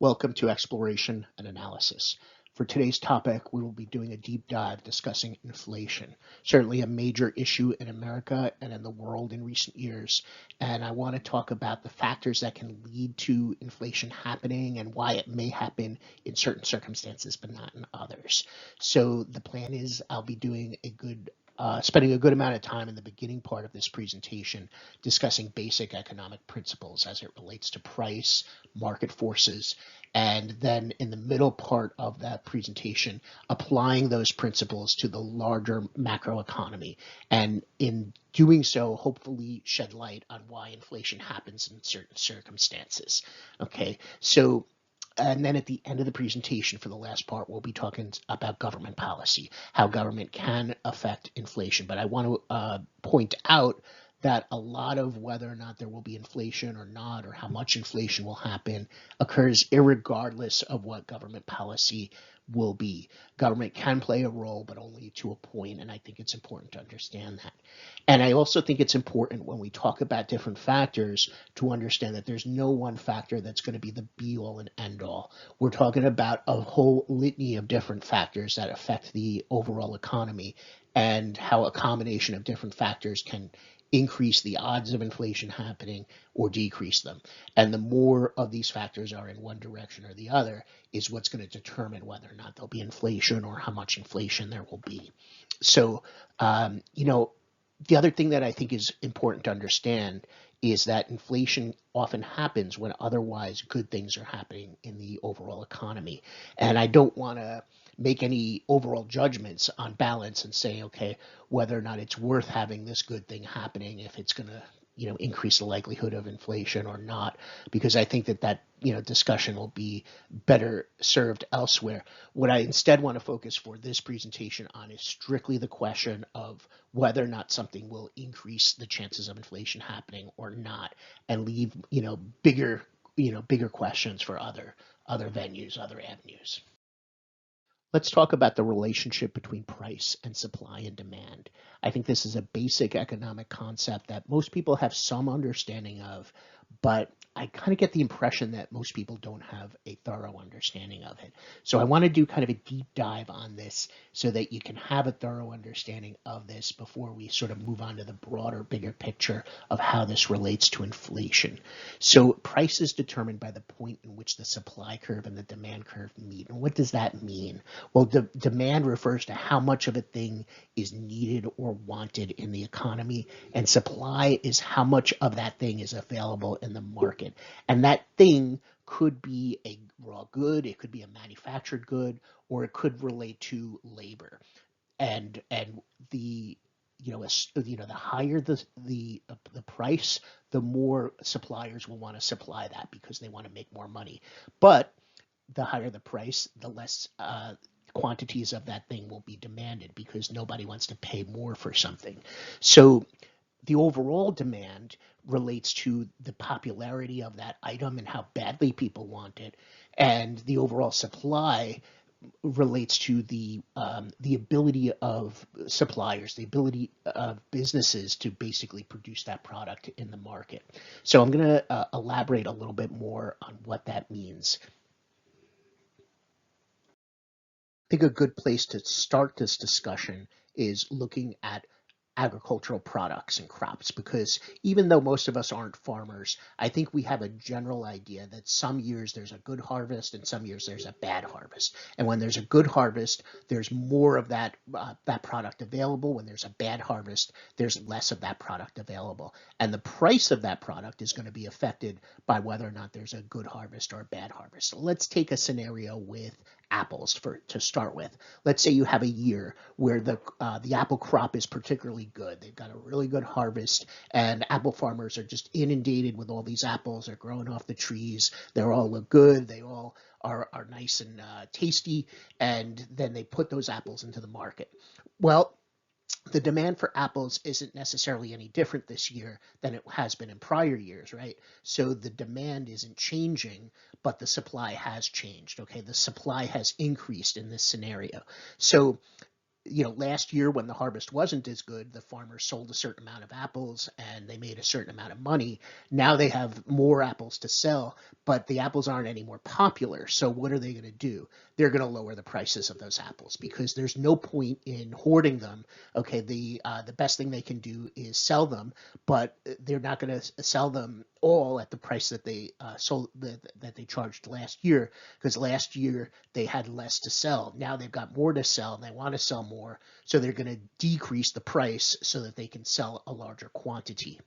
Welcome to Exploration and Analysis. For today's topic, we will be doing a deep dive discussing inflation, certainly a major issue in America and in the world in recent years. And I want to talk about the factors that can lead to inflation happening and why it may happen in certain circumstances, but not in others. So the plan is I'll be doing spending a good amount of time in the beginning part of this presentation discussing basic economic principles as it relates to price, market forces, and then in the middle part of that presentation, applying those principles to the larger macroeconomy. And in doing so, hopefully shed light on why inflation happens in certain circumstances. Okay, so and then at the end of the presentation for the last part, we'll be talking about government policy, how government can affect inflation. But I want to point out that a lot of whether or not there will be inflation or not, or how much inflation will happen, occurs irregardless of what government policy will be. Government can play a role, but only to a point, and I think it's important to understand that. And I also think it's important when we talk about different factors to understand that there's no one factor that's going to be the be all and end all. We're talking about a whole litany of different factors that affect the overall economy and how a combination of different factors can increase the odds of inflation happening or decrease them. And the more of these factors are in one direction or the other is what's going to determine whether or not there'll be inflation or how much inflation there will be. So, the other thing that I think is important to understand is that inflation often happens when otherwise good things are happening in the overall economy. And I don't want to make any overall judgments on balance and say, okay, whether or not it's worth having this good thing happening, if it's going to increase the likelihood of inflation or not, because I think that discussion will be better served elsewhere. What I instead want to focus for this presentation on is strictly the question of whether or not something will increase the chances of inflation happening or not, and leave bigger questions for other venues, other avenues. Let's talk about the relationship between price and supply and demand. I think this is a basic economic concept that most people have some understanding of, but I kind of get the impression that most people don't have a thorough understanding of it. So I want to do kind of a deep dive on this so that you can have a thorough understanding of this before we sort of move on to the broader, bigger picture of how this relates to inflation. So price is determined by the point in which the supply curve and the demand curve meet. And what does that mean? Well, demand refers to how much of a thing is needed or wanted in the economy, and supply is how much of that thing is available in the market. And that thing could be a raw good, it could be a manufactured good, or it could relate to labor. And the the higher the price, the more suppliers will want to supply that because they want to make more money. But the higher the price, the less quantities of that thing will be demanded because nobody wants to pay more for something. So the overall demand relates to the popularity of that item and how badly people want it, and the overall supply relates to the ability of suppliers, the ability of businesses to basically produce that product in the market. So I'm going to elaborate a little bit more on what that means. I think a good place to start this discussion is looking at agricultural products and crops, because even though most of us aren't farmers, I think we have a general idea that some years there's a good harvest and some years there's a bad harvest. And when there's a good harvest, there's more of that product available. When there's a bad harvest, there's less of that product available. And the price of that product is going to be affected by whether or not there's a good harvest or a bad harvest. So let's take a scenario with apples to start with. Let's say you have a year where the apple crop is particularly good. They've got a really good harvest, and apple farmers are just inundated with all these apples. They're growing off the trees. They all look good. They all are nice and tasty, and then they put those apples into the market. Well, the demand for apples isn't necessarily any different this year than it has been in prior years, right? So the demand isn't changing, but the supply has changed. Okay, the supply has increased in this scenario. So last year when the harvest wasn't as good, the farmers sold a certain amount of apples and they made a certain amount of money. Now they have more apples to sell, but the apples aren't any more popular. So what are they going to do? They're going to lower the prices of those apples because there's no point in hoarding them. Okay, the best thing they can do is sell them, but they're not going to sell them all at the price that they that they charged last year, because last year they had less to sell. Now they've got more to sell and they want to sell more, so they're going to decrease the price so that they can sell a larger quantity.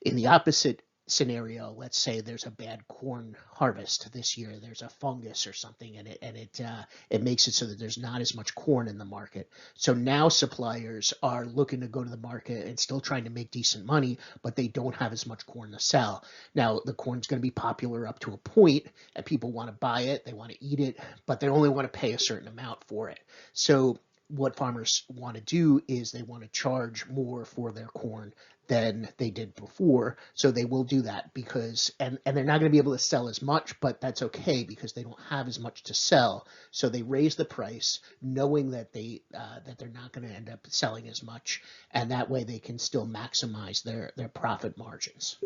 In the opposite scenario, let's say there's a bad corn harvest this year, there's a fungus or something, and it makes it so that there's not as much corn in the market. So now suppliers are looking to go to the market and still trying to make decent money, but they don't have as much corn to sell. Now the corn's going to be popular up to a point, and people want to buy it, they want to eat it, but they only want to pay a certain amount for it. So what farmers want to do is they want to charge more for their corn than they did before. So they will do that because, and they're not going to be able to sell as much, but that's okay because they don't have as much to sell. So they raise the price knowing that that they're not going to end up selling as much, and that way they can still maximize their profit margins.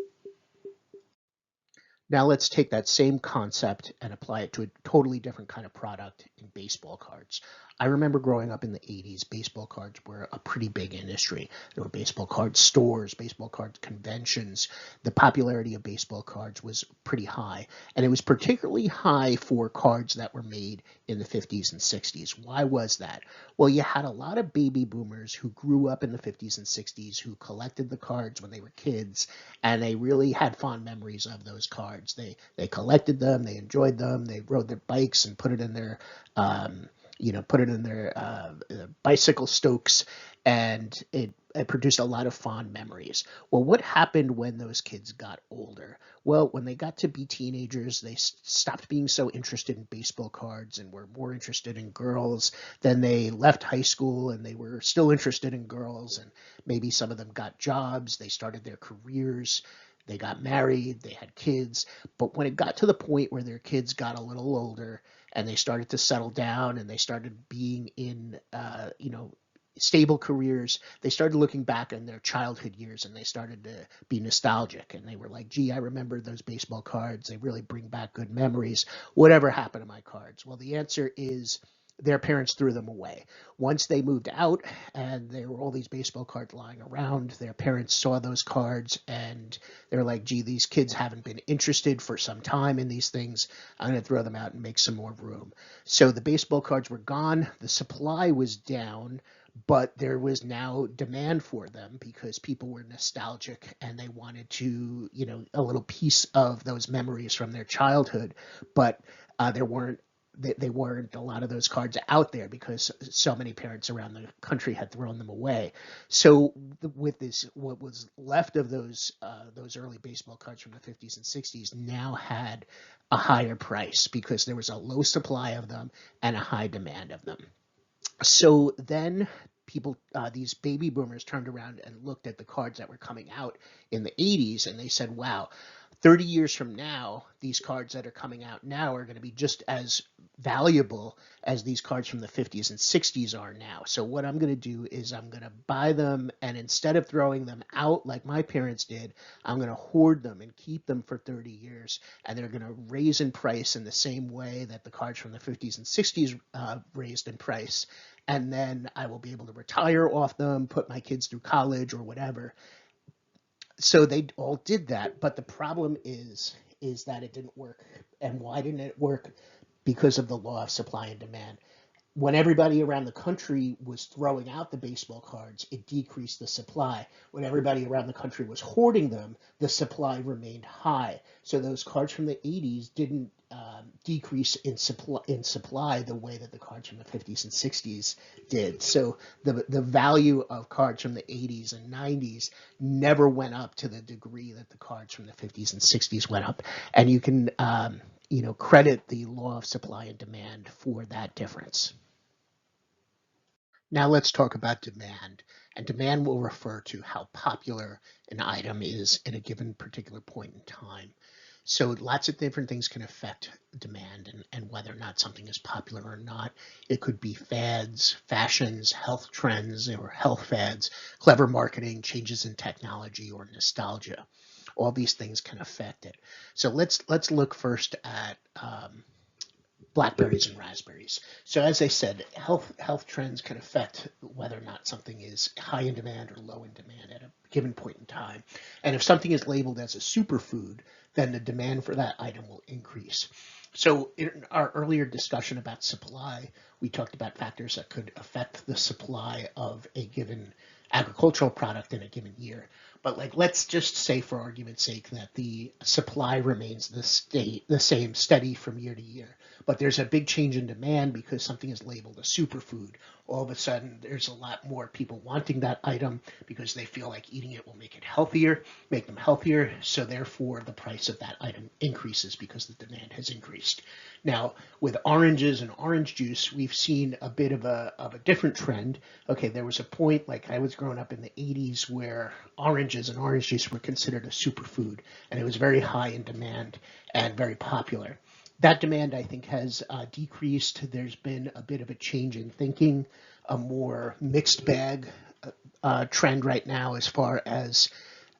Now let's take that same concept and apply it to a totally different kind of product in baseball cards. I remember growing up in the 80s, baseball cards were a pretty big industry. There were baseball card stores, baseball card conventions. The popularity of baseball cards was pretty high, and it was particularly high for cards that were made in the 50s and 60s. Why was that? Well, you had a lot of baby boomers who grew up in the 50s and 60s who collected the cards when they were kids, and they really had fond memories of those cards. They collected them, they enjoyed them, they rode their bikes and put it in their bicycle stokes, and it produced a lot of fond memories. Well, what happened when those kids got older? Well, when they got to be teenagers, they stopped being so interested in baseball cards and were more interested in girls. Then they left high school and they were still interested in girls, and maybe some of them got jobs, they started their careers, they got married, they had kids. But when it got to the point where their kids got a little older and they started to settle down and they started being in, stable careers, they started looking back on their childhood years and they started to be nostalgic. And they were like, gee, I remember those baseball cards. They really bring back good memories. Whatever happened to my cards? Well, the answer is their parents threw them away. Once they moved out and there were all these baseball cards lying around, their parents saw those cards and they're like, gee, these kids haven't been interested for some time in these things. I'm going to throw them out and make some more room. So the baseball cards were gone. The supply was down, but there was now demand for them because people were nostalgic and they wanted to, a little piece of those memories from their childhood. But there weren't they weren't a lot of those cards out there because so many parents around the country had thrown them away. So with this, what was left of those early baseball cards from the 50s and 60s now had a higher price because there was a low supply of them and a high demand of them. So then people, these baby boomers turned around and looked at the cards that were coming out in the 80s and they said, wow, 30 years from now, these cards that are coming out now are going to be just as valuable as these cards from the 50s and 60s are now. So what I'm going to do is I'm going to buy them, and instead of throwing them out like my parents did, I'm going to hoard them and keep them for 30 years, and they're going to raise in price in the same way that the cards from the 50s and 60s raised in price. And then I will be able to retire off them, put my kids through college or whatever. So they all did that, but the problem is that it didn't work. And why didn't it work? Because of the law of supply and demand. When everybody around the country was throwing out the baseball cards, it decreased the supply. When everybody around the country was hoarding them, the supply remained high. So those cards from the 80s didn't decrease in supply the way that the cards from the 50s and 60s did. So the value of cards from the 80s and 90s never went up to the degree that the cards from the 50s and 60s went up. And you can credit the law of supply and demand for that difference. Now let's talk about demand. And demand will refer to how popular an item is in a given particular point in time. So lots of different things can affect demand and whether or not something is popular or not. It could be fads, fashions, health trends or health fads, clever marketing, changes in technology, or nostalgia. All these things can affect it. So let's look first at blackberries and raspberries. So as I said, health trends can affect whether or not something is high in demand or low in demand at a given point in time. And if something is labeled as a superfood, then the demand for that item will increase. So in our earlier discussion about supply, we talked about factors that could affect the supply of a given agricultural product in a given year. But like, let's just say for argument's sake that the supply remains the same, steady from year to year. But there's a big change in demand because something is labeled a superfood. All of a sudden, there's a lot more people wanting that item because they feel like eating it will make it healthier, make them healthier. So therefore, the price of that item increases because the demand has increased. Now, with oranges and orange juice, we've seen a bit of a different trend. Okay, there was a point, like I was growing up in the 80s, where oranges and orange juice were considered a superfood, and it was very high in demand and very popular. That demand, I think, has decreased. There's been a bit of a change in thinking, a more mixed bag trend right now as far as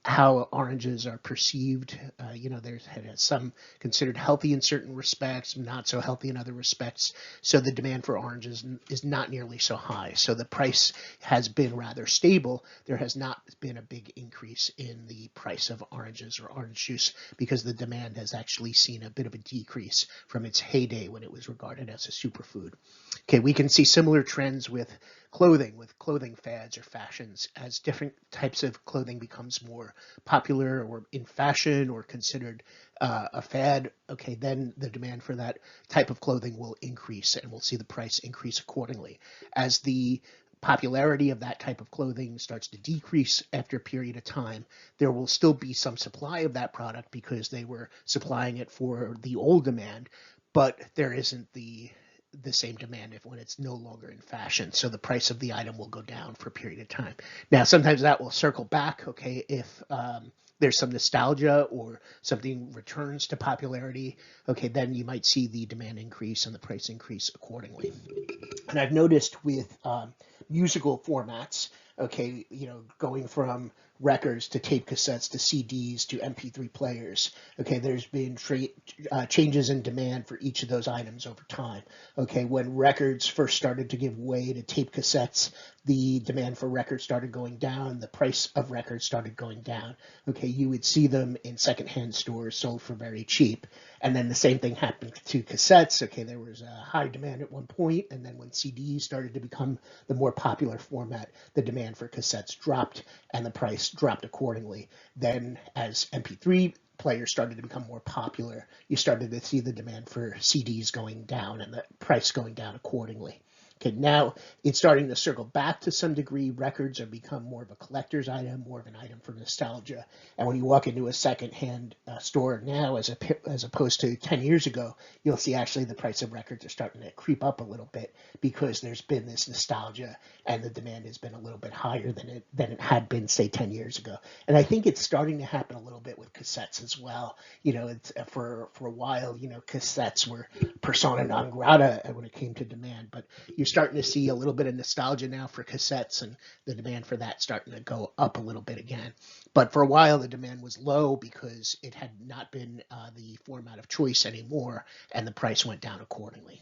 how oranges are perceived. There's some considered healthy in certain respects, not so healthy in other respects. So the demand for oranges is not nearly so high. So the price has been rather stable. There has not been a big increase in the price of oranges or orange juice because the demand has actually seen a bit of a decrease from its heyday when it was regarded as a superfood. Okay, we can see similar trends with clothing fads or fashions. As different types of clothing becomes more popular or in fashion or considered a fad, okay, then the demand for that type of clothing will increase and we'll see the price increase accordingly. As the popularity of that type of clothing starts to decrease after a period of time, there will still be some supply of that product because they were supplying it for the old demand, but there isn't the same demand if when it's no longer in fashion. So the price of the item will go down for a period of time. Now, sometimes that will circle back, okay, if there's some nostalgia or something returns to popularity, okay, then you might see the demand increase and the price increase accordingly. And I've noticed with musical formats, okay, going from records to tape cassettes to CDs to MP3 players. Okay, there's been changes in demand for each of those items over time. Okay, when records first started to give way to tape cassettes, the demand for records started going down, the price of records started going down. Okay, you would see them in secondhand stores sold for very cheap. And then the same thing happened to cassettes. Okay, there was a high demand at one point, and then when CDs started to become the more popular format, the demand for cassettes dropped and the price dropped accordingly. Then as MP3 players started to become more popular, you started to see the demand for CDs going down and the price going down accordingly. Okay, now it's starting to circle back to some degree. Records have become more of a collector's item, more of an item for nostalgia. And when you walk into a secondhand store now, as opposed to 10 years ago, you'll see actually the price of records are starting to creep up a little bit because there's been this nostalgia and the demand has been a little bit higher than it had been, say, 10 years ago. And I think it's starting to happen a little bit with cassettes as well. It's for a while, cassettes were persona non grata when it came to demand, but you're starting to see a little bit of nostalgia now for cassettes and the demand for that starting to go up a little bit again. But for a while, the demand was low because it had not been the format of choice anymore, and the price went down accordingly.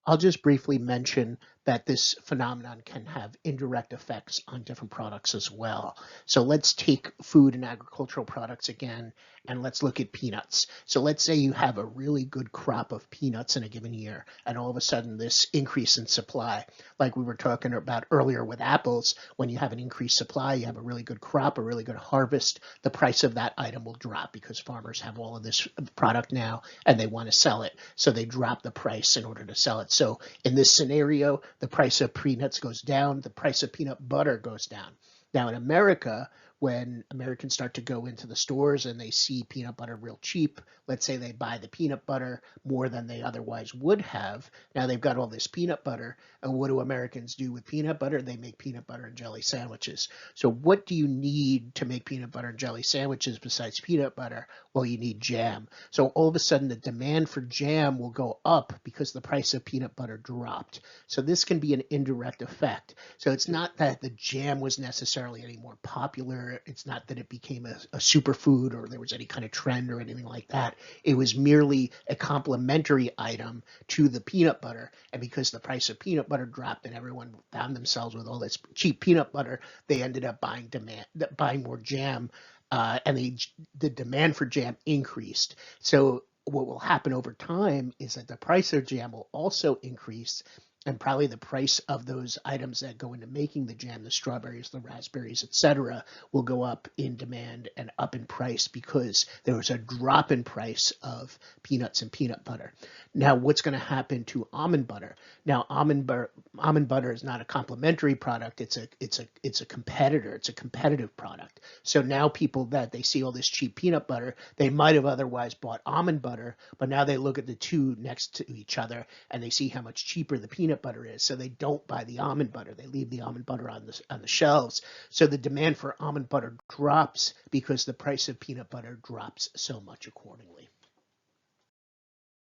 I'll just briefly mention that this phenomenon can have indirect effects on different products as well. So let's take food and agricultural products again, and let's look at peanuts. So let's say you have a really good crop of peanuts in a given year, and all of a sudden this increase in supply, like we were talking about earlier with apples, when you have an increased supply, you have a really good crop, a really good harvest, the price of that item will drop because farmers have all of this product now and they want to sell it. So they drop the price in order to sell it. So in this scenario, the price of peanuts goes down, the price of peanut butter goes down. Now in America, when Americans start to go into the stores and they see peanut butter real cheap. Let's say they buy the peanut butter more than they otherwise would have. Now they've got all this peanut butter, and what do Americans do with peanut butter? They make peanut butter and jelly sandwiches. So what do you need to make peanut butter and jelly sandwiches besides peanut butter? Well, you need jam. So all of a sudden the demand for jam will go up because the price of peanut butter dropped. So this can be an indirect effect. So it's not that the jam was necessarily any more popular. It's not that it became a superfood or there was any kind of trend or anything like that. It was merely a complementary item to the peanut butter. And because the price of peanut butter dropped and everyone found themselves with all this cheap peanut butter, they ended up buying more jam, and the demand for jam increased. So what will happen over time is that the price of jam will also increase, and probably the price of those items that go into making the jam, the strawberries, the raspberries, etc., will go up in demand and up in price because there was a drop in price of peanuts and peanut butter. Now, what's going to happen to almond butter? Now, almond butter is not a complementary product. It's a competitor. It's a competitive product. So now people that they see all this cheap peanut butter, they might have otherwise bought almond butter, but now they look at the two next to each other and they see how much cheaper the peanut butter is. So they don't buy the almond butter. They leave the almond butter on the shelves. So the demand for almond butter drops because the price of peanut butter drops so much accordingly.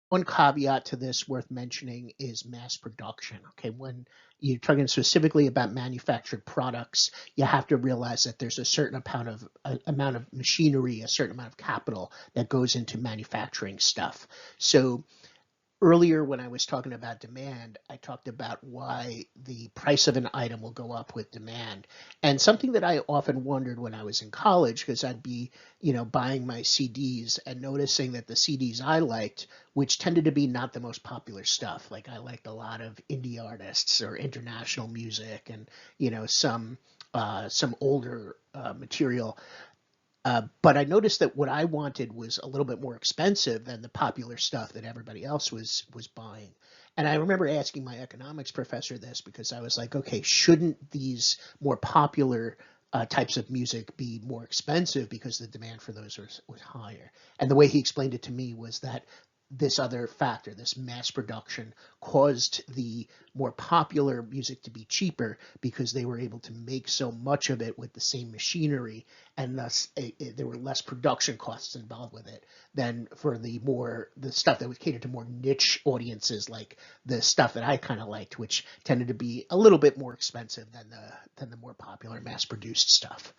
One caveat to this worth mentioning is mass production. Okay, when you're talking specifically about manufactured products, you have to realize that there's a certain amount of machinery, a certain amount of capital that goes into manufacturing stuff. So earlier when I was talking about demand, I talked about why the price of an item will go up with demand. And something that I often wondered when I was in college, because I'd be, buying my CDs and noticing that the CDs I liked, which tended to be not the most popular stuff, like I liked a lot of indie artists or international music and, some older material. But I noticed that what I wanted was a little bit more expensive than the popular stuff that everybody else was buying. And I remember asking my economics professor this because I was like, okay, shouldn't these more popular types of music be more expensive because the demand for those was higher? And the way he explained it to me was that this other factor, this mass production, caused the more popular music to be cheaper because they were able to make so much of it with the same machinery, and thus there were less production costs involved with it than for the stuff that was catered to more niche audiences, like the stuff that I kind of liked, which tended to be a little bit more expensive than the more popular mass-produced stuff.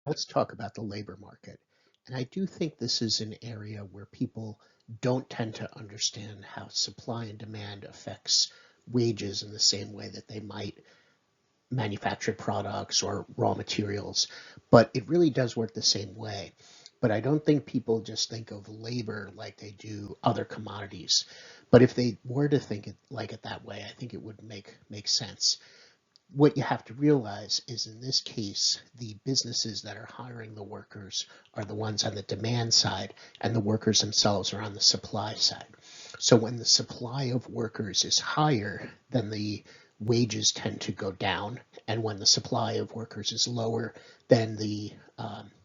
Let's talk about the labor market. And I do think this is an area where people don't tend to understand how supply and demand affects wages in the same way that they might manufactured products or raw materials, but it really does work the same way. But I don't think people just think of labor like they do other commodities. But if they were to think it like it that way, I think it would make sense. What you have to realize is in this case, the businesses that are hiring the workers are the ones on the demand side, and the workers themselves are on the supply side. So when the supply of workers is higher, then the wages tend to go down, and when the supply of workers is lower, then the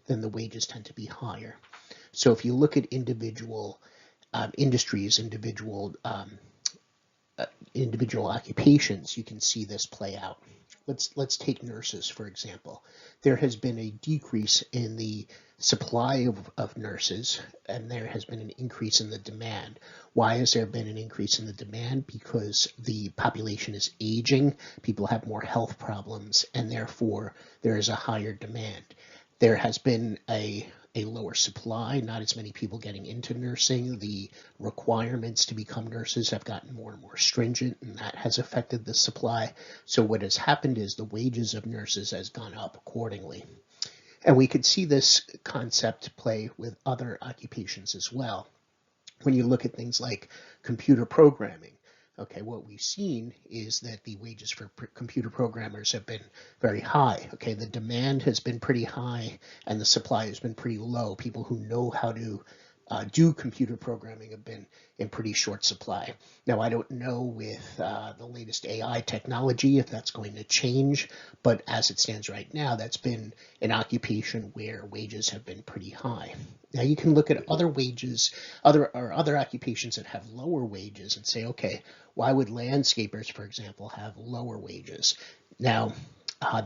wages tend to be higher. So if you look at individual industries, individual occupations, you can see this play out. Let's take nurses, for example. There has been a decrease in the supply of nurses, and there has been an increase in the demand. Why has there been an increase in the demand? Because the population is aging, people have more health problems, and therefore there is a higher demand. There has been a lower supply, not as many people getting into nursing. The requirements to become nurses have gotten more and more stringent, and that has affected the supply. So what has happened is the wages of nurses has gone up accordingly. And we could see this concept play with other occupations as well. When you look at things like computer programming, okay, what we've seen is that the wages for computer programmers have been very high. Okay, the demand has been pretty high and the supply has been pretty low. People who know how to do computer programming have been in pretty short supply. Now, I don't know with the latest AI technology if that's going to change, but as it stands right now, that's been an occupation where wages have been pretty high. Now, you can look at other wages, other occupations that have lower wages and say, okay, why would landscapers, for example, have lower wages? Now,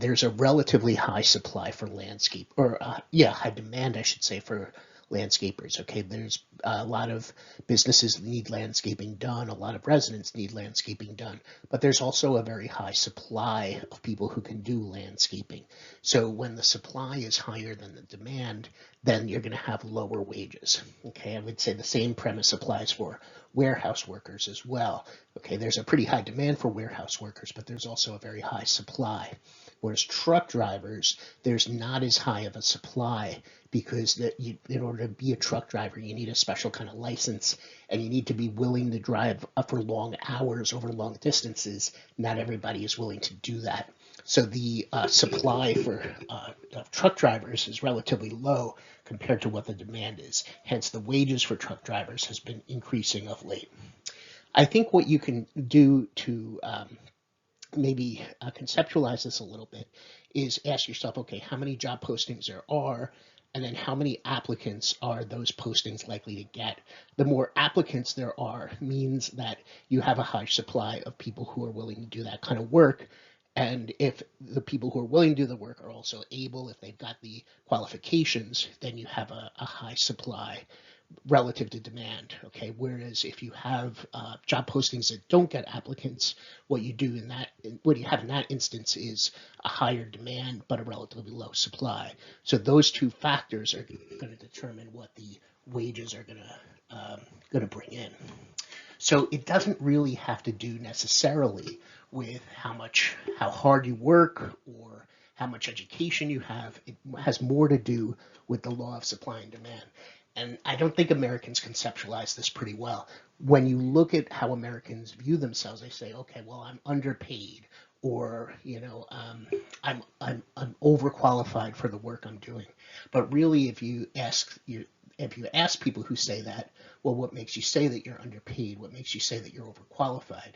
there's a relatively high supply for landscape, or high demand, I should say, for landscapers. Okay, there's a lot of businesses that need landscaping done, a lot of residents need landscaping done, but there's also a very high supply of people who can do landscaping. So when the supply is higher than the demand, then you're going to have lower wages. Okay, I would say the same premise applies for warehouse workers as well. Okay, there's a pretty high demand for warehouse workers, but there's also a very high supply. Whereas truck drivers, there's not as high of a supply because in order to be a truck driver, you need a special kind of license and you need to be willing to drive for long hours over long distances. Not everybody is willing to do that. So the supply for truck drivers is relatively low compared to what the demand is. Hence, the wages for truck drivers has been increasing of late. I think what you can do to maybe conceptualize this a little bit is ask yourself, okay, how many job postings there are, and then how many applicants are those postings likely to get? The more applicants there are means that you have a high supply of people who are willing to do that kind of work. And if the people who are willing to do the work are also able, if they've got the qualifications, then you have a high supply relative to demand. Okay, whereas if you have job postings that don't get applicants, what you have in that instance is a higher demand but a relatively low supply. So those two factors are going to determine what the wages are going to bring in. So it doesn't really have to do necessarily with how hard you work or how much education you have. It has more to do with the law of supply and demand. And I don't think Americans conceptualize this pretty well. When you look at how Americans view themselves, they say, okay, well, I'm underpaid, or I'm overqualified for the work I'm doing. But really, if you ask people who say that, well, what makes you say that you're underpaid? What makes you say that you're overqualified?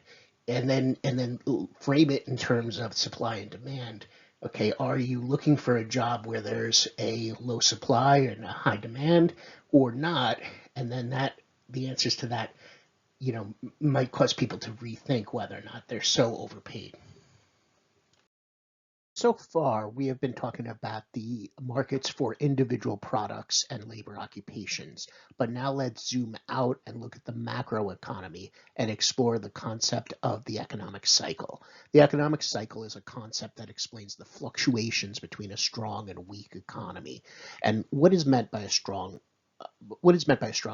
And then frame it in terms of supply and demand. Okay, are you looking for a job where there's a low supply and a high demand, or not? And then the answers to that, might cause people to rethink whether or not they're so overpaid. So far, we have been talking about the markets for individual products and labor occupations, but now let's zoom out and look at the macro economy and explore the concept of the economic cycle. The economic cycle is a concept that explains the fluctuations between a strong and weak economy. And what is meant by a strong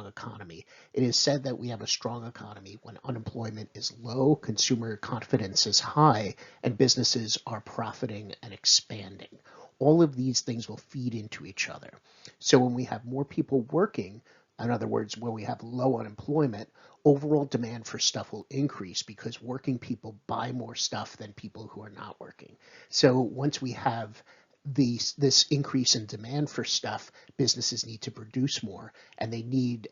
economy? It is said that we have a strong economy when unemployment is low, consumer confidence is high, and businesses are profiting and expanding. All of these things will feed into each other. So when we have more people working, in other words, when we have low unemployment, overall demand for stuff will increase because working people buy more stuff than people who are not working. So once we have this increase in demand for stuff, businesses need to produce more and they need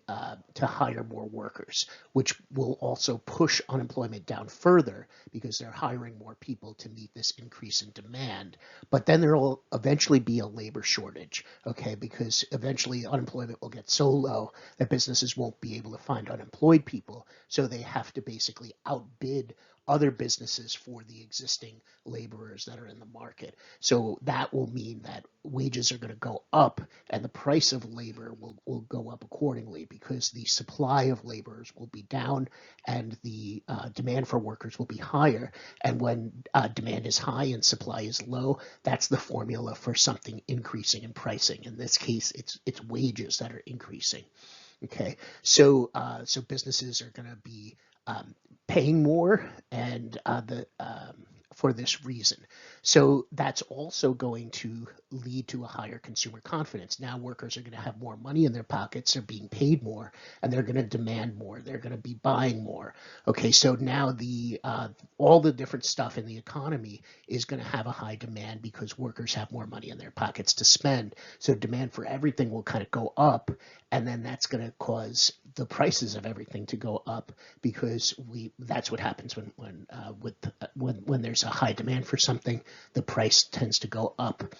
to hire more workers, which will also push unemployment down further because they're hiring more people to meet this increase in demand. But then there will eventually be a labor shortage, okay, because eventually unemployment will get so low that businesses won't be able to find unemployed people. So they have to basically outbid other businesses for the existing laborers that are in the market. So that will mean that wages are going to go up and the price of labor will go up accordingly because the supply of laborers will be down and the demand for workers will be higher. And when demand is high and supply is low, that's the formula for something increasing in pricing. In this case, it's wages that are increasing. Okay, so businesses are going to be paying more, and for this reason. So that's also going to lead to a higher consumer confidence. Now workers are going to have more money in their pockets, they're being paid more, and they're going to demand more. They're going to be buying more. Okay, so now the all the different stuff in the economy is going to have a high demand because workers have more money in their pockets to spend. So demand for everything will kind of go up, and then that's going to cause the prices of everything to go up because that's what happens when there's a high demand for something, the price tends to go up.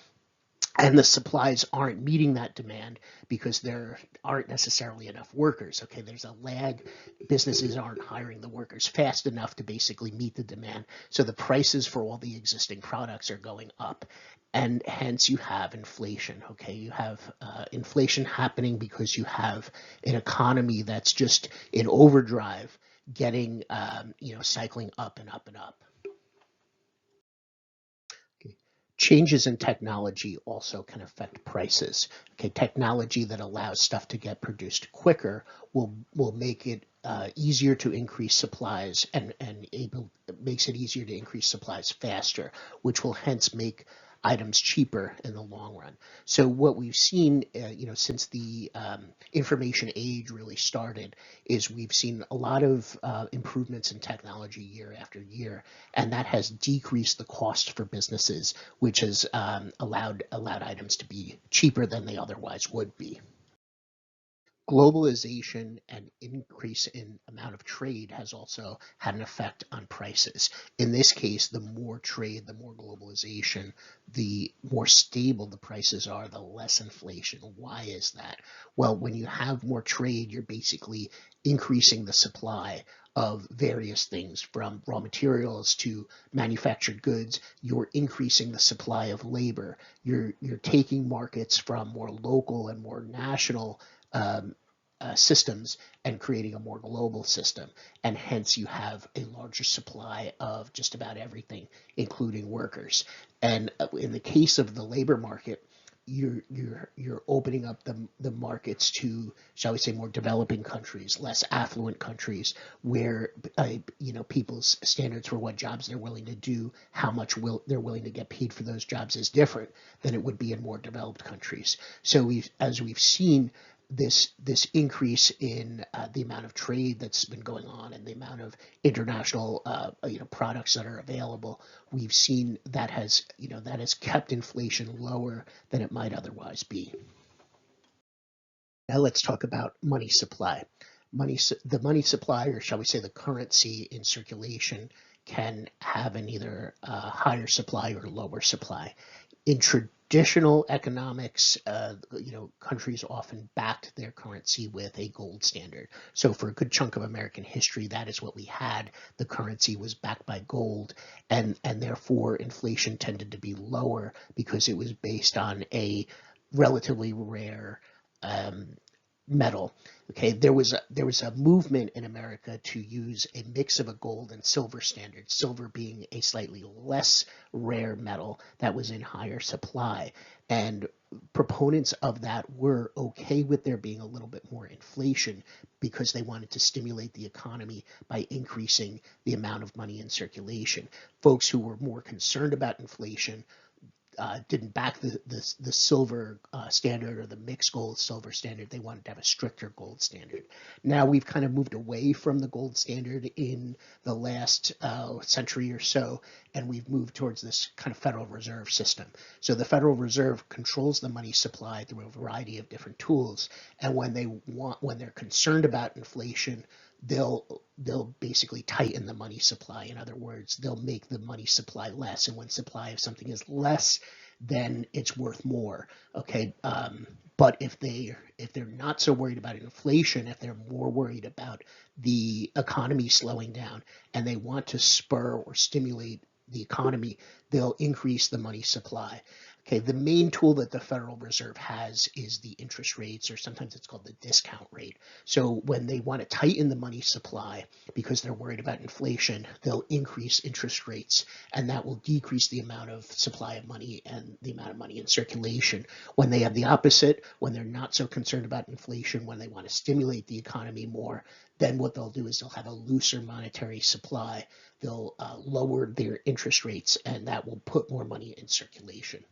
And the supplies aren't meeting that demand because there aren't necessarily enough workers. Okay, there's a lag. Businesses aren't hiring the workers fast enough to basically meet the demand. So the prices for all the existing products are going up. And hence you have inflation. Okay, you have inflation happening because you have an economy that's just in overdrive, getting cycling up and up and up. Okay. Changes in technology also can affect prices. Okay, technology that allows stuff to get produced quicker will make it easier to increase supplies and makes it easier to increase supplies faster, which will hence make items cheaper in the long run. So what we've seen, since the information age really started, is we've seen a lot of improvements in technology year after year, and that has decreased the cost for businesses, which has allowed items to be cheaper than they otherwise would be. Globalization and increase in amount of trade has also had an effect on prices. In this case, the more trade, the more globalization, the more stable the prices are, the less inflation. Why is that? Well, when you have more trade, you're basically increasing the supply of various things from raw materials to manufactured goods. You're increasing the supply of labor. You're taking markets from more local and more national systems and creating a more global system. And hence you have a larger supply of just about everything, including workers. And in the case of the labor market, you're opening up the markets to, shall we say, more developing countries, less affluent countries, where people's standards for what jobs they're willing to do, how much they're willing to get paid for those jobs is different than it would be in more developed countries. So as we've seen this increase in the amount of trade that's been going on and the amount of international products that are available, we've seen that has kept inflation lower than it might otherwise be. Now let's talk about money supply. The money supply, or shall we say the currency in circulation, can have an either higher supply or lower supply. In traditional economics, countries often backed their currency with a gold standard. So for a good chunk of American history, that is what we had. The currency was backed by gold, and therefore inflation tended to be lower because it was based on a relatively rare metal. Okay, there was a movement in America to use a mix of a gold and silver standard, silver being a slightly less rare metal that was in higher supply. And proponents of that were okay with there being a little bit more inflation because they wanted to stimulate the economy by increasing the amount of money in circulation. Folks who were more concerned about inflation didn't back the silver standard or the mixed gold silver standard. They wanted to have a stricter gold standard. Now we've kind of moved away from the gold standard in the last century or so, and we've moved towards this kind of Federal Reserve system. So the Federal Reserve controls the money supply through a variety of different tools, and when they're concerned about inflation, they'll basically tighten the money supply. In other words, they'll make the money supply less, and when supply of something is less, then it's worth more. Okay, but if they're not so worried about inflation, if they're more worried about the economy slowing down and they want to spur or stimulate the economy, they'll increase the money supply. Okay, the main tool that the Federal Reserve has is the interest rates, or sometimes it's called the discount rate. So when they want to tighten the money supply because they're worried about inflation, they'll increase interest rates, and that will decrease the amount of supply of money and the amount of money in circulation. When they have the opposite, when they're not so concerned about inflation, when they want to stimulate the economy more, then what they'll do is they'll have a looser monetary supply. They'll lower their interest rates, and that will put more money in circulation.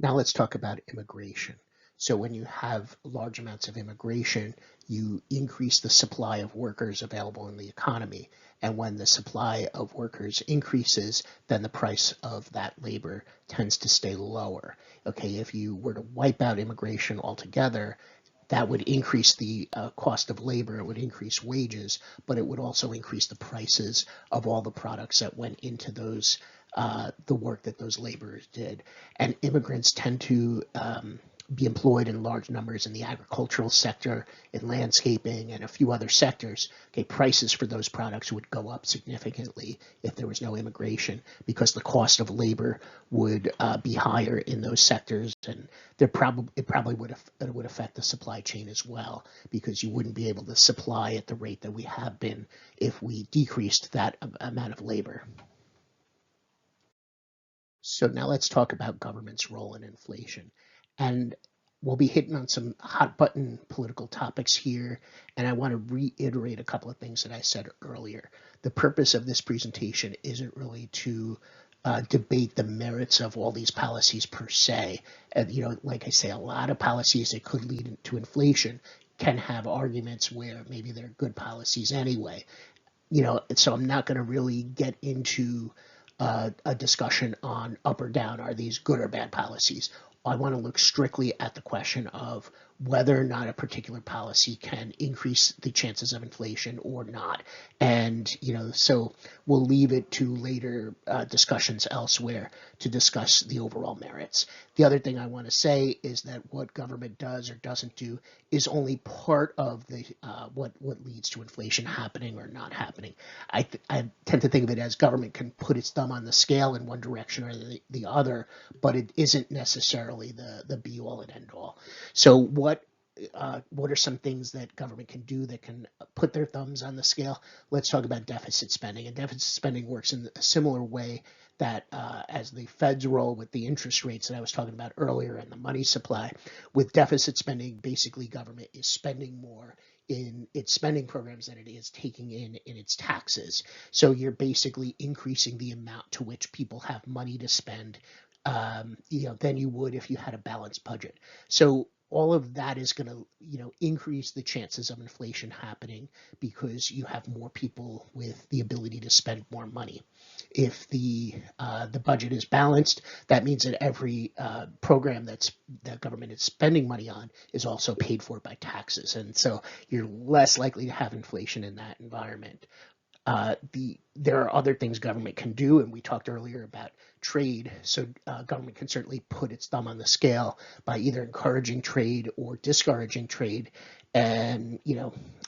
Now let's talk about immigration. So when you have large amounts of immigration, you increase the supply of workers available in the economy. And when the supply of workers increases, then the price of that labor tends to stay lower. Okay, if you were to wipe out immigration altogether, that would increase the cost of labor, it would increase wages, but it would also increase the prices of all the products that went into those the work that those laborers did. And immigrants tend to be employed in large numbers in the agricultural sector, in landscaping, and a few other sectors. Okay, prices for those products would go up significantly if there was no immigration, because the cost of labor would be higher in those sectors, and it probably would affect the supply chain as well, because you wouldn't be able to supply at the rate that we have been if we decreased that amount of labor. So now let's talk about government's role in inflation. And we'll be hitting on some hot button political topics here. And I want to reiterate a couple of things that I said earlier. The purpose of this presentation isn't really to debate the merits of all these policies per se. And, like I say, a lot of policies that could lead to inflation can have arguments where maybe they're good policies anyway. So I'm not going to really get into a discussion on up or down, are these good or bad policies. I want to look strictly at the question of whether or not a particular policy can increase the chances of inflation or not. And, so we'll leave it to later discussions elsewhere to discuss the overall merits. The other thing I want to say is that what government does or doesn't do is only part of the what leads to inflation happening or not happening. I tend to think of it as government can put its thumb on the scale in one direction or the other, but it isn't necessarily the be all and end all. So what are some things that government can do that can put their thumbs on the scale? Let's talk about deficit spending. And deficit spending works in a similar way that as the Fed's role with the interest rates that I was talking about earlier and the money supply. With deficit spending, basically government is spending more in its spending programs than it is taking in its taxes. So you're basically increasing the amount to which people have money to spend than you would if you had a balanced budget. So all of that is going to, increase the chances of inflation happening because you have more people with the ability to spend more money. If the budget is balanced, that means that every program that government is spending money on is also paid for by taxes, and so you're less likely to have inflation in that environment. There are other things government can do, and we talked earlier about trade. So government can certainly put its thumb on the scale by either encouraging trade or discouraging trade. And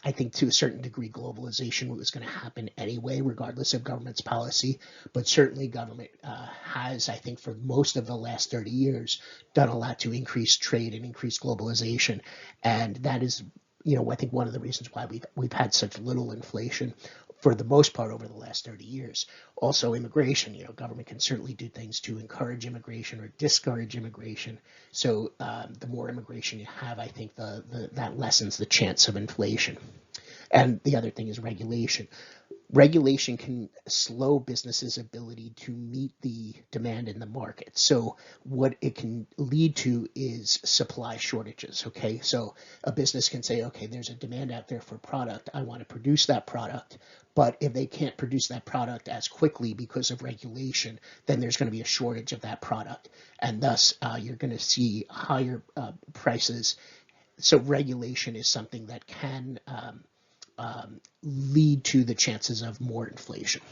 I think to a certain degree, globalization was going to happen anyway, regardless of government's policy. But certainly, government has, I think, for most of the last 30 years, done a lot to increase trade and increase globalization, and that is, I think one of the reasons why we've had such little inflation for the most part over the last 30 years. Also immigration, government can certainly do things to encourage immigration or discourage immigration. So the more immigration you have, I think that lessens the chance of inflation. And the other thing is regulation. Regulation can slow businesses' ability to meet the demand in the market. So what it can lead to is supply shortages. Okay, so a business can say, okay, there's a demand out there for product. I want to produce that product. But if they can't produce that product as quickly because of regulation, then there's going to be a shortage of that product. And thus, you're going to see higher prices. So regulation is something that can lead to the chances of more inflation.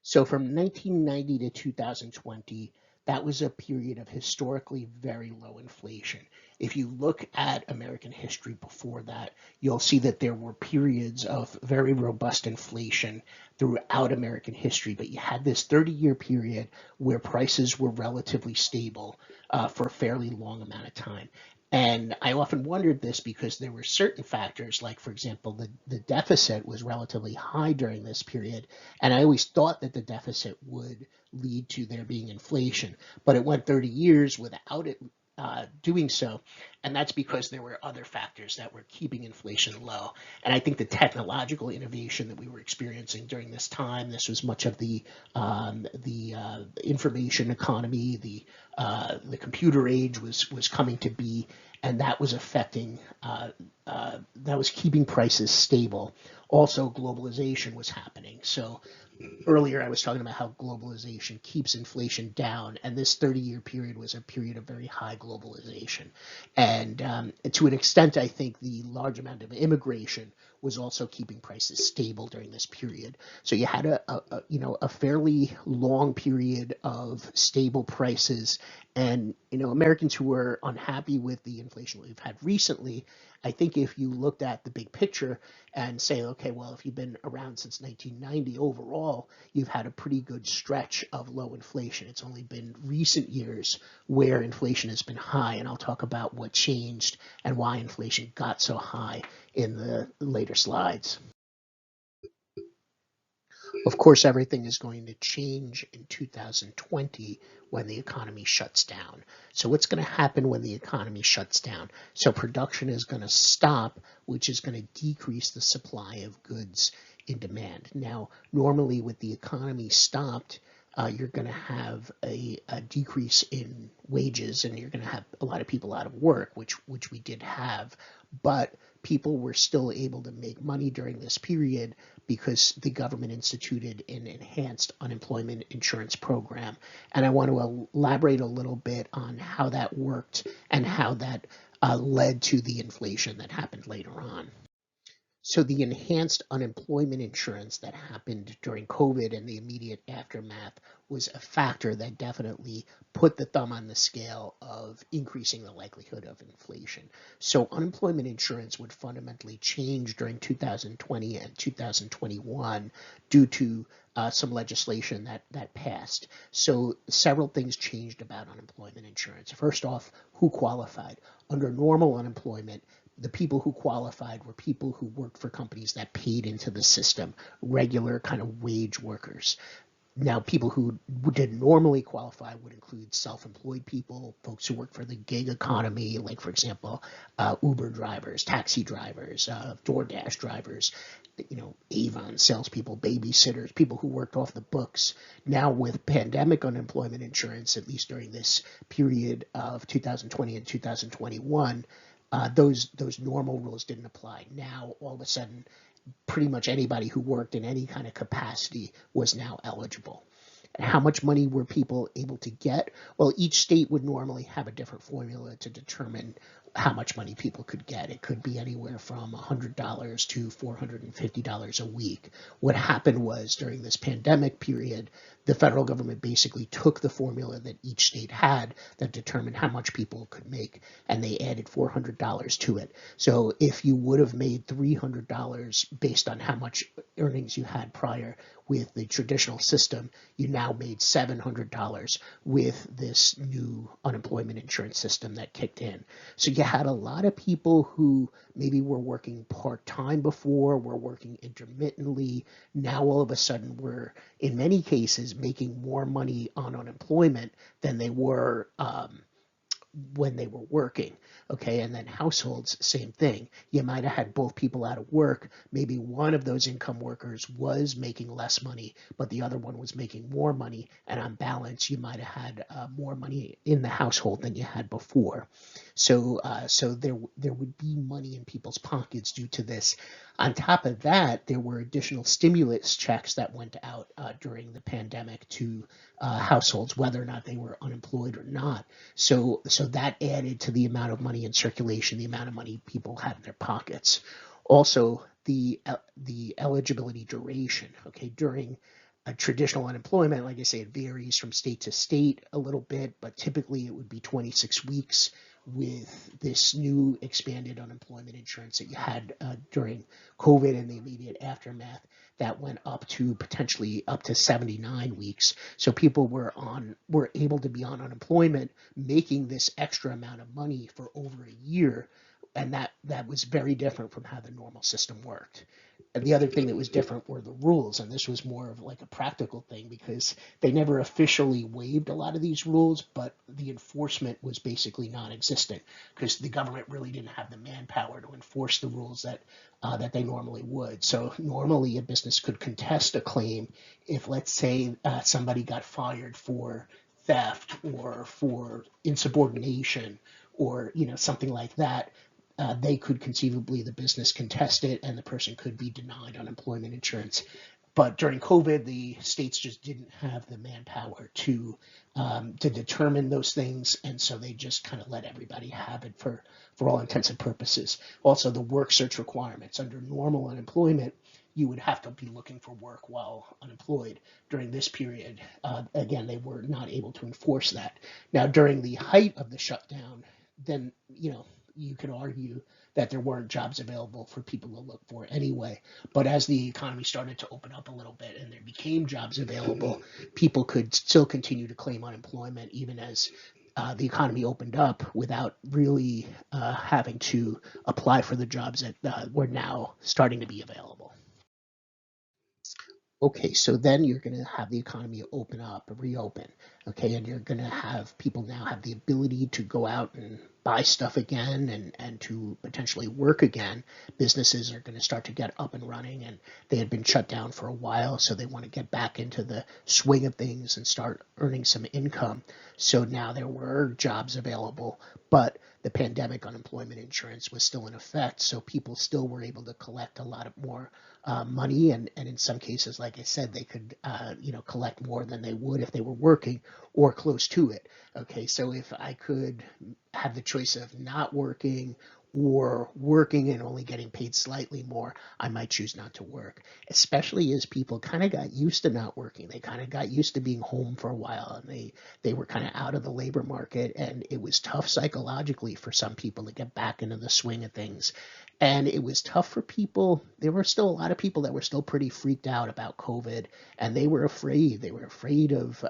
So from 1990 to 2020, that was a period of historically very low inflation. If you look at American history before that, you'll see that there were periods of very robust inflation throughout American history, but you had this 30-year period where prices were relatively stable for a fairly long amount of time. And I often wondered this because there were certain factors, like, for example, the deficit was relatively high during this period. And I always thought that the deficit would lead to there being inflation, but it went 30 years without it doing so. And that's because there were other factors that were keeping inflation low. And I think the technological innovation that we were experiencing during this time, this was much of the information economy, the computer age was coming to be, and that was affecting, that was keeping prices stable. Also, globalization was happening. So earlier I was talking about how globalization keeps inflation down, and this 30-year period was a period of very high globalization. And to an extent, I think the large amount of immigration was also keeping prices stable during this period. So you had a fairly long period of stable prices, and Americans who were unhappy with the inflation we've had recently. I think if you looked at the big picture and say, okay, well, if you've been around since 1990 overall, you've had a pretty good stretch of low inflation. It's only been recent years where inflation has been high, and I'll talk about what changed and why inflation got so high in the later slides. Of course, everything is going to change in 2020 when the economy shuts down. So what's going to happen when the economy shuts down? So production is going to stop, which is going to decrease the supply of goods in demand. Now, normally with the economy stopped, you're going to have a decrease in wages, and you're going to have a lot of people out of work, which we did have. But people were still able to make money during this period because the government instituted an enhanced unemployment insurance program. And I want to elaborate a little bit on how that worked and how that led to the inflation that happened later on. So the enhanced unemployment insurance that happened during COVID and the immediate aftermath was a factor that definitely put the thumb on the scale of increasing the likelihood of inflation. So unemployment insurance would fundamentally change during 2020 and 2021 due to some legislation that passed. So several things changed about unemployment insurance. First off, who qualified? Under normal unemployment, the people who qualified were people who worked for companies that paid into the system, regular kind of wage workers. Now, people who didn't normally qualify would include self-employed people, folks who work for the gig economy, like, for example, Uber drivers, taxi drivers, DoorDash drivers, Avon salespeople, babysitters, people who worked off the books. Now, with pandemic unemployment insurance, at least during this period of 2020 and 2021, those normal rules didn't apply. Now, all of a sudden, pretty much anybody who worked in any kind of capacity was now eligible. And how much money were people able to get? Well, each state would normally have a different formula to determine how much money people could get. It could be anywhere from $100 to $450 a week. What happened was during this pandemic period, the federal government basically took the formula that each state had that determined how much people could make, and they added $400 to it. So if you would have made $300 based on how much earnings you had prior with the traditional system, you now made $700 with this new unemployment insurance system that kicked in. So you had a lot of people who maybe were working part-time before, were working intermittently. Now all of a sudden were, in many cases, making more money on unemployment than they were when they were working. Okay, and then households, same thing. You might have had both people out of work. Maybe one of those income workers was making less money, but the other one was making more money. And on balance, you might have had more money in the household than you had before. So there would be money in people's pockets due to this. On top of that, there were additional stimulus checks that went out during the pandemic to households, whether or not they were unemployed or not. So that added to the amount of money in circulation, the amount of money people had in their pockets. Also, the eligibility duration. Okay, during Traditional unemployment, like I say, it varies from state to state a little bit, but typically it would be 26 weeks with this new expanded unemployment insurance that you had during COVID and the immediate aftermath that went up to potentially up to 79 weeks. So people were able to be on unemployment, making this extra amount of money for over a year, and that was very different from how the normal system worked. And the other thing that was different were the rules, and this was more of like a practical thing because they never officially waived a lot of these rules, but the enforcement was basically non-existent because the government really didn't have the manpower to enforce the rules that they normally would. So normally a business could contest a claim if, let's say, somebody got fired for theft or for insubordination or something like that. They could conceivably, the business contest it and the person could be denied unemployment insurance. But during COVID, the states just didn't have the manpower to determine those things, and so they just kind of let everybody have it for all intents and purposes. Also, the work search requirements under normal unemployment, you would have to be looking for work while unemployed. During this period, again, they were not able to enforce that. Now, during the height of the shutdown, then you could argue that there weren't jobs available for people to look for anyway. But as the economy started to open up a little bit and there became jobs available, people could still continue to claim unemployment even as the economy opened up without really having to apply for the jobs that were now starting to be available. Okay, so then you're going to have the economy open up, reopen, okay, and you're going to have people now have the ability to go out and buy stuff again and to potentially work again. Businesses are going to start to get up and running, and they had been shut down for a while, so they want to get back into the swing of things and start earning some income. So now there were jobs available, but the pandemic unemployment insurance was still in effect, so people still were able to collect a lot of more money, and in some cases, like I said, they could collect more than they would if they were working or close to it. Okay, so if I could have the choice of not working or working and only getting paid slightly more, I might choose not to work, especially as people kind of got used to not working. They kind of got used to being home for a while and they were kind of out of the labor market, and it was tough psychologically for some people to get back into the swing of things. And it was tough for people. There were still a lot of people that were still pretty freaked out about COVID, and they were afraid. They were afraid of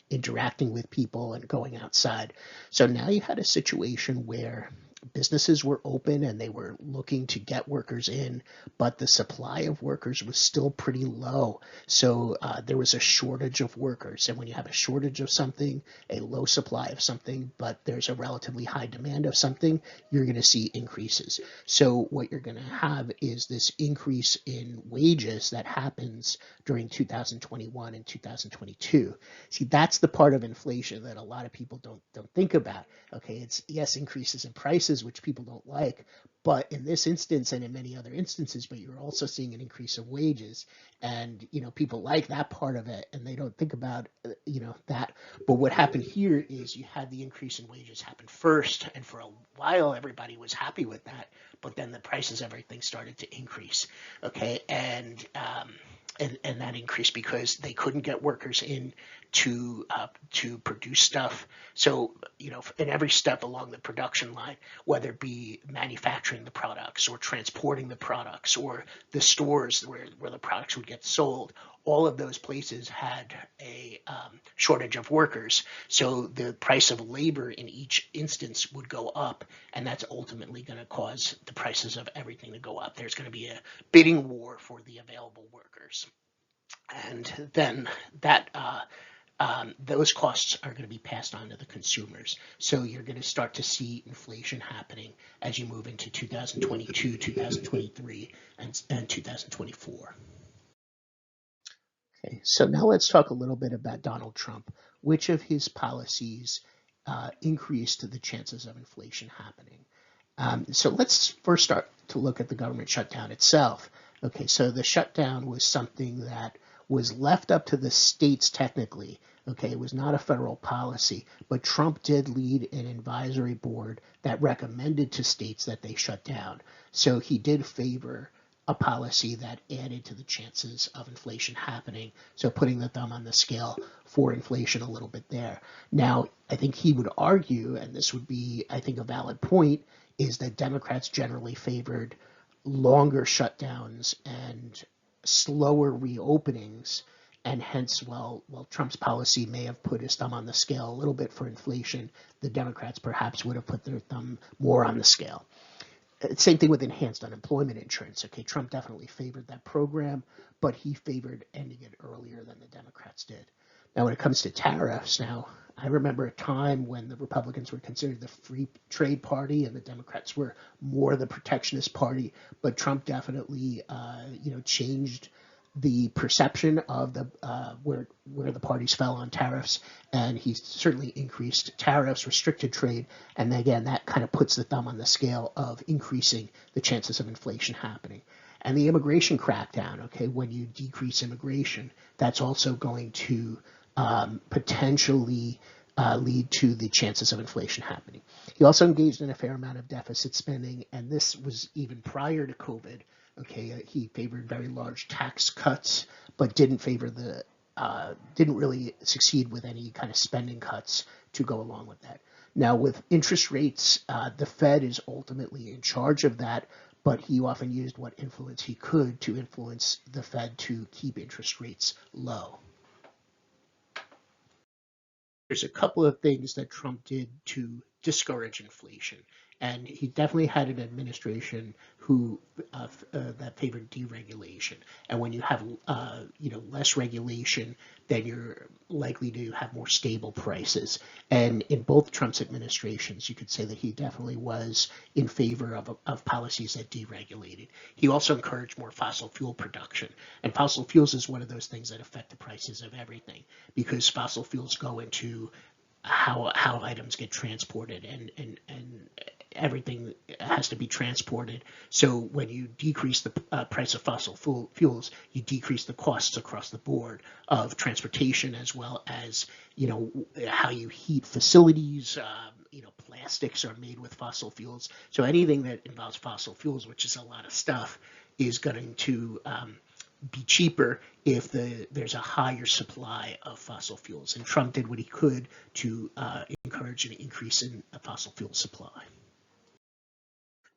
interacting with people and going outside. So now you had a situation where businesses were open and they were looking to get workers in, but the supply of workers was still pretty low. So there was a shortage of workers. And when you have a shortage of something, a low supply of something, but there's a relatively high demand of something, you're going to see increases. So what you're going to have is this increase in wages that happens during 2021 and 2022. See, that's the part of inflation that a lot of people don't think about. Okay, it's yes, increases in prices, which people don't like, but in this instance and in many other instances, but you're also seeing an increase of wages, and people like that part of it, and they don't think about that. But what happened here is you had the increase in wages happen first, and for a while everybody was happy with that, but then the prices of everything started to increase. Okay, and that increased because they couldn't get workers in to produce stuff. So in every step along the production line, whether it be manufacturing the products or transporting the products or the stores where the products would get sold, all of those places had a shortage of workers. So the price of labor in each instance would go up, and that's ultimately going to cause the prices of everything to go up. There's going to be a bidding war for the available workers, and then that those costs are going to be passed on to the consumers. So you're going to start to see inflation happening as you move into 2022, 2023, and 2024. Okay, so now let's talk a little bit about Donald Trump. Which of his policies increased the chances of inflation happening? So let's first start to look at the government shutdown itself. Okay, so the shutdown was something that was left up to the states technically. Okay, it was not a federal policy, but Trump did lead an advisory board that recommended to states that they shut down. So he did favor a policy that added to the chances of inflation happening. So putting the thumb on the scale for inflation a little bit there. Now, I think he would argue, and this would be, I think, a valid point, is that Democrats generally favored longer shutdowns and slower reopenings, and hence, while Trump's policy may have put his thumb on the scale a little bit for inflation, the Democrats perhaps would have put their thumb more on the scale. Same thing with enhanced unemployment insurance. Okay, Trump definitely favored that program, but he favored ending it earlier than the Democrats did. Now, when it comes to tariffs, now I remember a time when the Republicans were considered the free trade party and the Democrats were more the protectionist party. But Trump definitely, changed the perception of the where the parties fell on tariffs, and he certainly increased tariffs, restricted trade, and again that kind of puts the thumb on the scale of increasing the chances of inflation happening. And the immigration crackdown, okay, when you decrease immigration, that's also going to potentially lead to the chances of inflation happening. He also engaged in a fair amount of deficit spending, and this was even prior to COVID. Okay, he favored very large tax cuts, but didn't really succeed with any kind of spending cuts to go along with that. Now, with interest rates, the Fed is ultimately in charge of that, but he often used what influence he could to influence the Fed to keep interest rates low. There's a couple of things that Trump did to discourage inflation, and he definitely had an administration who that favored deregulation. And when you have less regulation, then you're likely to have more stable prices. And in both Trump's administrations, you could say that he definitely was in favor of policies that deregulated. He also encouraged more fossil fuel production, and fossil fuels is one of those things that affect the prices of everything, because fossil fuels go into how items get transported, and everything has to be transported. So when you decrease the price of fossil fuels, you decrease the costs across the board of transportation, as well as how you heat facilities. Plastics are made with fossil fuels. So anything that involves fossil fuels, which is a lot of stuff, is going to be cheaper if there's a higher supply of fossil fuels. And Trump did what he could to encourage an increase in a fossil fuel supply.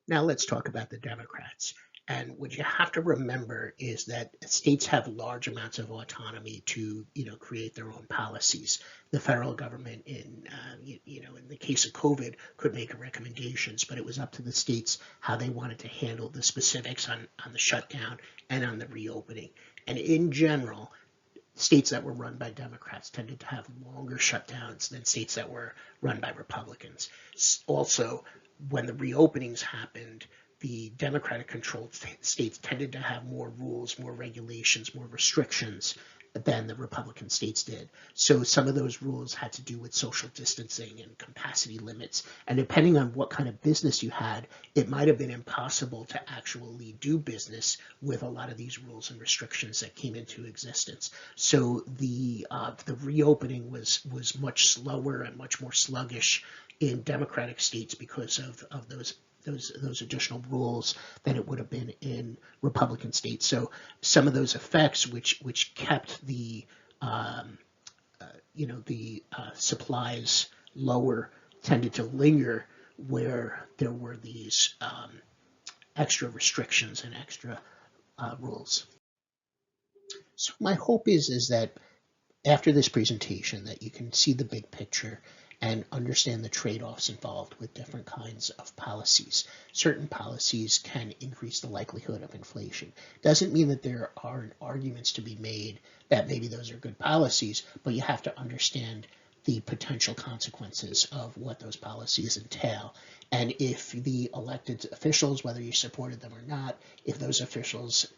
Now let's talk about the Democrats. And what you have to remember is that states have large amounts of autonomy to, create their own policies. The federal government, in the case of COVID, could make recommendations, but it was up to the states how they wanted to handle the specifics on the shutdown and on the reopening. And in general, states that were run by Democrats tended to have longer shutdowns than states that were run by Republicans. Also, when the reopenings happened, the Democratic-controlled states tended to have more rules, more regulations, more restrictions than the Republican states did. So some of those rules had to do with social distancing and capacity limits. And depending on what kind of business you had, it might have been impossible to actually do business with a lot of these rules and restrictions that came into existence. So the reopening was much slower and much more sluggish in Democratic states because of those additional rules than it would have been in Republican states. So some of those effects, which kept the supplies lower, tended to linger where there were these extra restrictions and extra rules. So my hope is that after this presentation that you can see the big picture and understand the trade-offs involved with different kinds of policies. Certain policies can increase the likelihood of inflation. Doesn't mean that there aren't arguments to be made that maybe those are good policies, but you have to understand the potential consequences of what those policies entail. And if the elected officials, whether you supported them or not, if those officials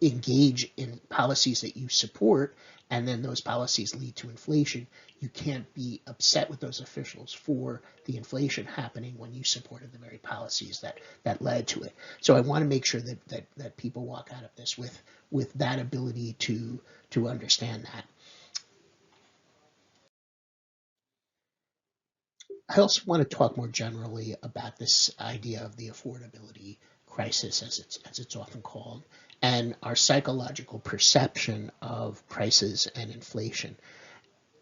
engage in policies that you support, and then those policies lead to inflation, you can't be upset with those officials for the inflation happening when you supported the very policies that led to it. So I want to make sure that people walk out of this with that ability to understand that. I also want to talk more generally about this idea of the affordability crisis, as it's often called, and our psychological perception of prices and inflation.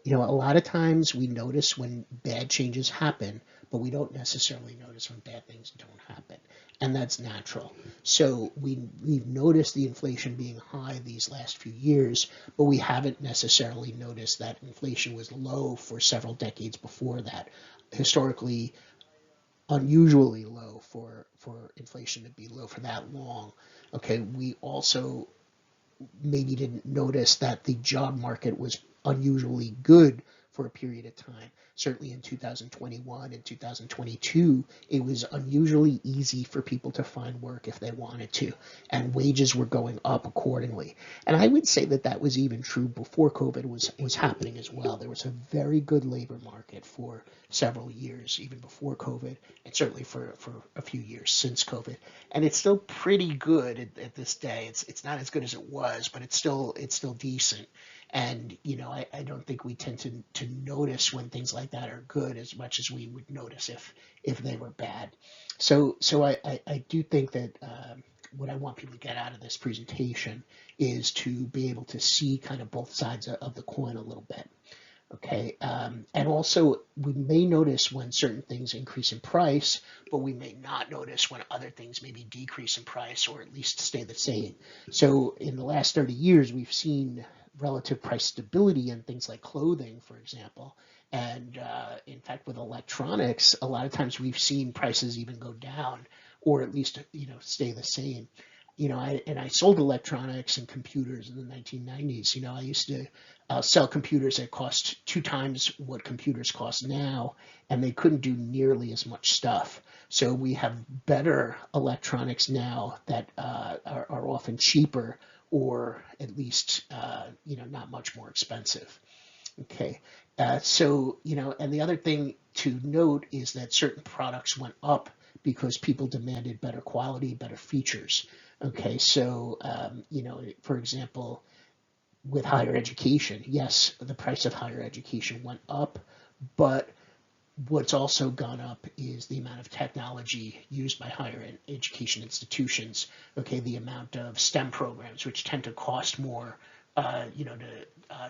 A lot of times we notice when bad changes happen, but we don't necessarily notice when bad things don't happen. And that's natural. So we've noticed the inflation being high these last few years, but we haven't necessarily noticed that inflation was low for several decades before that. Historically, unusually low for inflation to be low for that long. Okay, we also maybe didn't notice that the job market was unusually good for a period of time. Certainly in 2021 and 2022, it was unusually easy for people to find work if they wanted to, and wages were going up accordingly. And I would say that that was even true before COVID was happening as well. There was a very good labor market for several years, even before COVID, and certainly for a few years since COVID. And it's still pretty good at this day. It's not as good as it was, but it's still decent. And I don't think we tend to notice when things like that are good as much as we would notice if they were bad. So I do think that what I want people to get out of this presentation is to be able to see kind of both sides of the coin a little bit. Okay, and also we may notice when certain things increase in price, but we may not notice when other things maybe decrease in price or at least stay the same. So in the last 30 years, we've seen relative price stability in things like clothing, for example. And in fact, with electronics, a lot of times we've seen prices even go down or at least, stay the same. I sold electronics and computers in the 1990s. I used to sell computers that cost 2 times what computers cost now, and they couldn't do nearly as much stuff. So we have better electronics now that are often cheaper, or at least not much more expensive. Okay. And the other thing to note is that certain products went up because people demanded better quality, better features. Okay. For example, with higher education, yes, the price of higher education went up, but what's also gone up is the amount of technology used by higher education institutions. Okay, the amount of STEM programs, which tend to cost more,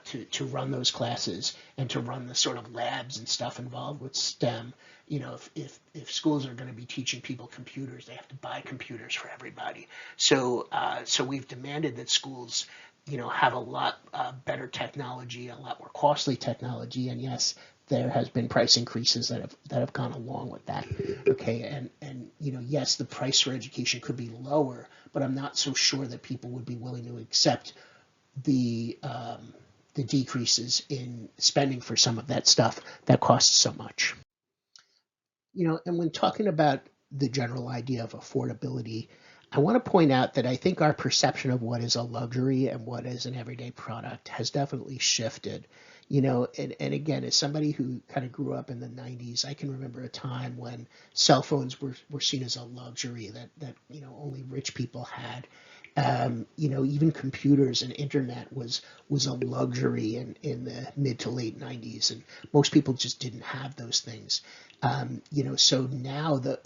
to run those classes and to run the sort of labs and stuff involved with STEM. If schools are going to be teaching people computers, they have to buy computers for everybody. So we've demanded that schools have a lot better technology, a lot more costly technology, and yes, there has been price increases that have gone along with that. Okay, and yes, the price for education could be lower, but I'm not so sure that people would be willing to accept the decreases in spending for some of that stuff that costs so much. And when talking about the general idea of affordability, I want to point out that I think our perception of what is a luxury and what is an everyday product has definitely shifted. And again, as somebody who kind of grew up in the 90s, I can remember a time when cell phones were seen as a luxury that only rich people had. Even computers and internet was a luxury in the mid to late 90s, and most people just didn't have those things. So now the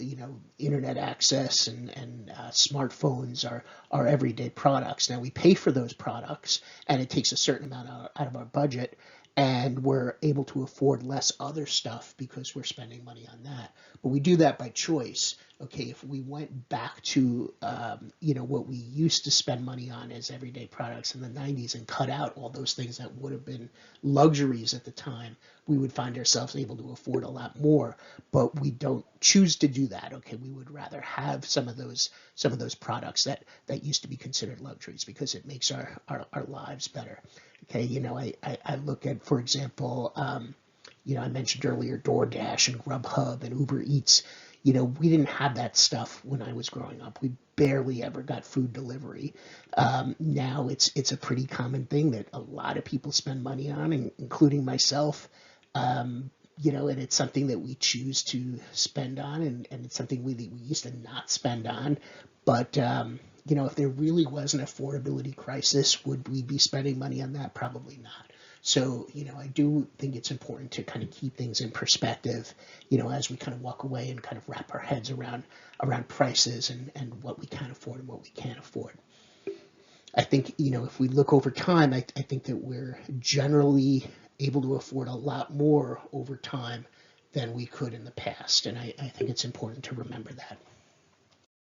internet access and smartphones are everyday products. Now we pay for those products, and it takes a certain amount out of our budget, and we're able to afford less other stuff because we're spending money on that. But we do that by choice. Okay, if we went back to what we used to spend money on as everyday products in the 90s and cut out all those things that would have been luxuries at the time, we would find ourselves able to afford a lot more. But we don't choose to do that. Okay, we would rather have some of those products that used to be considered luxuries because it makes our lives better. Okay, I look at, for example, I mentioned earlier DoorDash and Grubhub and Uber Eats. We didn't have that stuff when I was growing up. We barely ever got food delivery. Now it's a pretty common thing that a lot of people spend money on, including myself. And it's something that we choose to spend on, and it's something we used to not spend on. But if there really was an affordability crisis, would we be spending money on that? Probably not. So, I do think it's important to kind of keep things in perspective, as we kind of walk away and kind of wrap our heads around prices and what we can afford and what we can't afford. I think, if we look over time, I think that we're generally able to afford a lot more over time than we could in the past. And I think it's important to remember that.